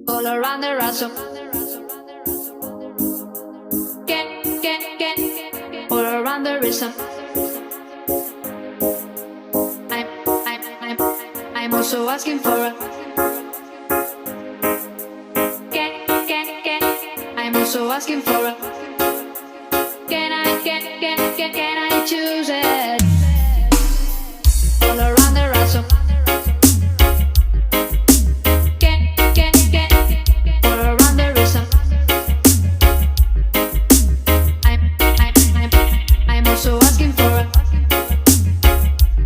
all around the ransom. All around the rhythm. I'm, I'm, I'm, I'm also asking for a. I'm also asking for a. Can I choose it?